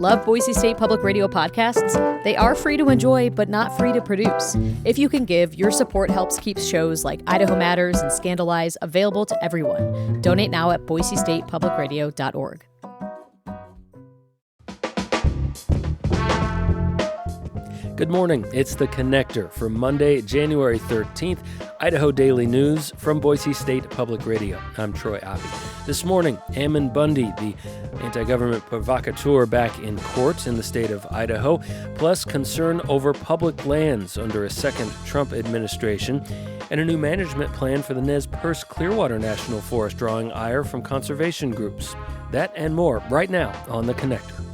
Love Boise State Public Radio podcasts? They are free to enjoy, but not free to produce. If you can give, your support helps keep shows like Idaho Matters and Scandalize available to everyone. Donate now at boisestatepublicradio.org. Good morning. It's The Connector for Monday, January 13th, Idaho Daily News from Boise State Public Radio. I'm Troy Oppie. This morning, Ammon Bundy, the anti-government provocateur, back in court in the state of Idaho, plus concern over public lands under a second Trump administration, and a new management plan for the Nez Perce Clearwater National Forest drawing ire from conservation groups. That and more right now on The Connector.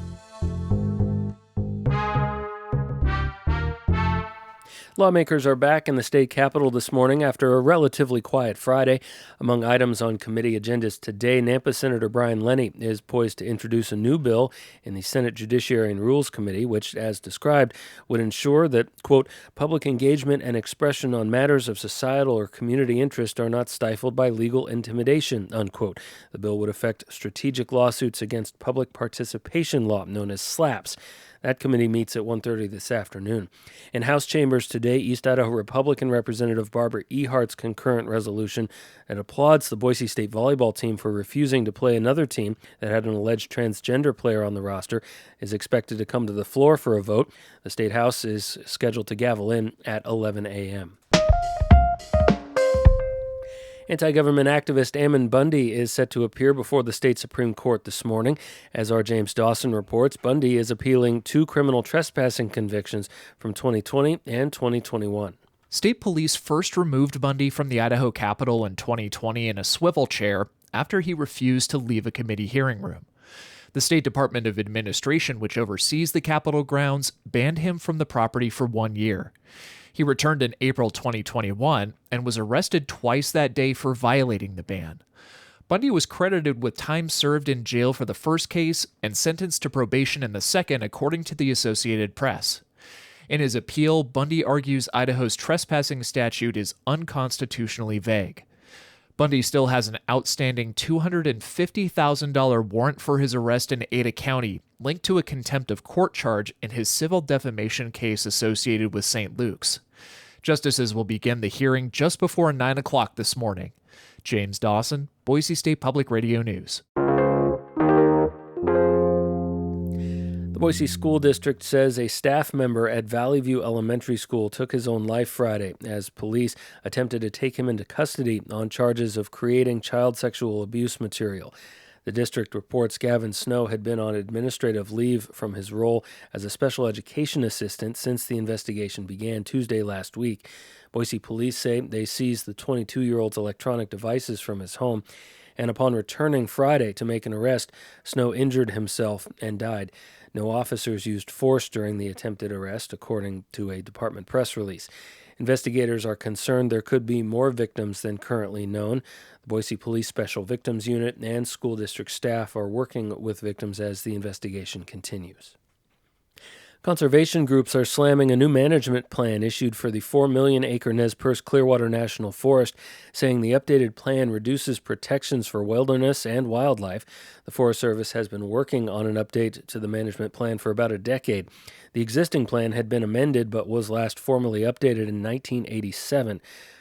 Lawmakers are back in the state capitol this morning after a relatively quiet Friday. Among items on committee agendas today, Nampa Senator Brian Lenny is poised to introduce a new bill in the Senate Judiciary and Rules Committee, which, as described, would ensure that, quote, public engagement and expression on matters of societal or community interest are not stifled by legal intimidation, unquote. The bill would affect strategic lawsuits against public participation law, known as SLAPS. That committee meets at 1:30 this afternoon. In House chambers today, East Idaho Republican Representative Barbara Ehart's concurrent resolution that applauds the Boise State volleyball team for refusing to play another team that had an alleged transgender player on the roster is expected to come to the floor for a vote. The State House is scheduled to gavel in at 11 a.m. Anti-government activist Ammon Bundy is set to appear before the state Supreme Court this morning. As our James Dawson reports, Bundy is appealing two criminal trespassing convictions from 2020 and 2021. State police first removed Bundy from the Idaho Capitol in 2020 in a swivel chair after he refused to leave a committee hearing room. The State Department of Administration, which oversees the Capitol grounds, banned him from the property for 1 year. He returned in April 2021 and was arrested twice that day for violating the ban. Bundy was credited with time served in jail for the first case and sentenced to probation in the second, according to the Associated Press. In his appeal, Bundy argues Idaho's trespassing statute is unconstitutionally vague. Bundy still has an outstanding $250,000 warrant for his arrest in Ada County, linked to a contempt of court charge in his civil defamation case associated with St. Luke's. Justices will begin the hearing just before 9 o'clock this morning. James Dawson, Boise State Public Radio News. The Boise School District says a staff member at Valley View Elementary School took his own life Friday as police attempted to take him into custody on charges of creating child sexual abuse material. The district reports Gavin Snow had been on administrative leave from his role as a special education assistant since the investigation began Tuesday last week. Boise police say they seized the 22-year-old's electronic devices from his home, and upon returning Friday to make an arrest, Snow injured himself and died. No officers used force during the attempted arrest, according to a department press release. Investigators are concerned there could be more victims than currently known. The Boise Police Special Victims Unit and school district staff are working with victims as the investigation continues. Conservation groups are slamming a new management plan issued for the 4 million-acre Nez Perce Clearwater National Forest, saying the updated plan reduces protections for wilderness and wildlife. The Forest Service has been working on an update to the management plan for about a decade. The existing plan had been amended but was last formally updated in 1987.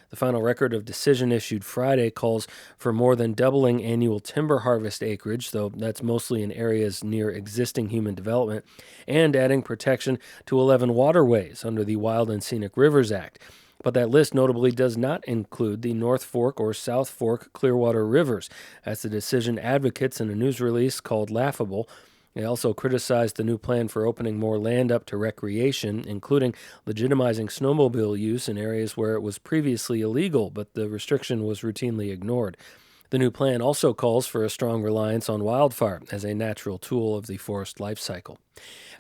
The final record of decision issued Friday calls for more than doubling annual timber harvest acreage, though that's mostly in areas near existing human development, and adding protection to 11 waterways under the Wild and Scenic Rivers Act. But that list notably does not include the North Fork or South Fork Clearwater rivers, as the decision advocates in a news release called laughable. They also criticized the new plan for opening more land up to recreation, including legitimizing snowmobile use in areas where it was previously illegal, but the restriction was routinely ignored. The new plan also calls for a strong reliance on wildfire as a natural tool of the forest life cycle.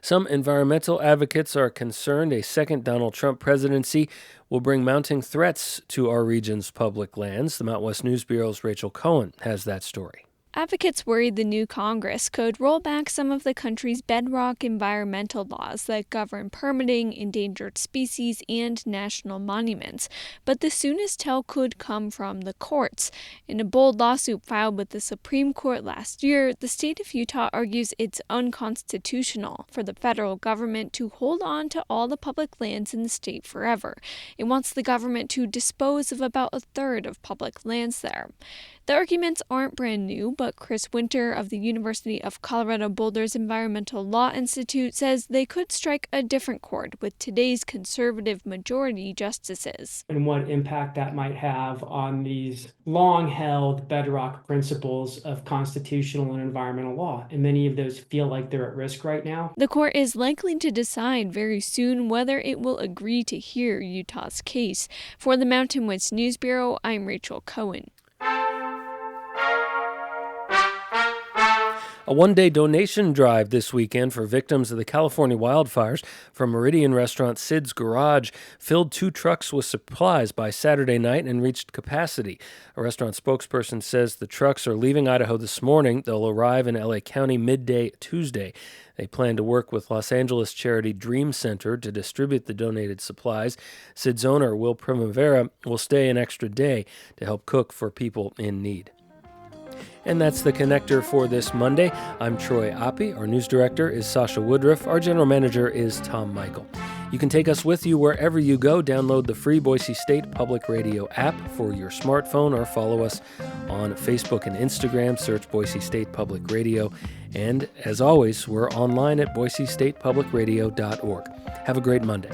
Some environmental advocates are concerned a second Donald Trump presidency will bring mounting threats to our region's public lands. The Mount West News Bureau's Rachel Cohen has that story. Advocates worry the new Congress could roll back some of the country's bedrock environmental laws that govern permitting, endangered species, and national monuments. But the soonest tell could come from the courts. In a bold lawsuit filed with the Supreme Court last year, the state of Utah argues it's unconstitutional for the federal government to hold on to all the public lands in the state forever. It wants the government to dispose of about a third of public lands there. The arguments aren't brand new, but Chris Winter of the University of Colorado Boulder's Environmental Law Institute says they could strike a different chord with today's conservative majority justices. And what impact that might have on these long-held bedrock principles of constitutional and environmental law. And many of those feel like they're at risk right now. The court is likely to decide very soon whether it will agree to hear Utah's case. For the Mountain West News Bureau, I'm Rachel Cohen. A one-day donation drive this weekend for victims of the California wildfires from Meridian restaurant Sid's Garage filled 2 trucks with supplies by Saturday night and reached capacity. A restaurant spokesperson says the trucks are leaving Idaho this morning. They'll arrive in LA County midday Tuesday. They plan to work with Los Angeles charity Dream Center to distribute the donated supplies. Sid's owner, Will Primavera, will stay an extra day to help cook for people in need. And that's the Connector for this Monday. I'm Troy Oppie. Our news director is Sasha Woodruff. Our general manager is Tom Michael. You can take us with you wherever you go. Download the free Boise State Public Radio app for your smartphone or follow us on Facebook and Instagram. Search Boise State Public Radio. And as always, we're online at boisestatepublicradio.org. Have a great Monday.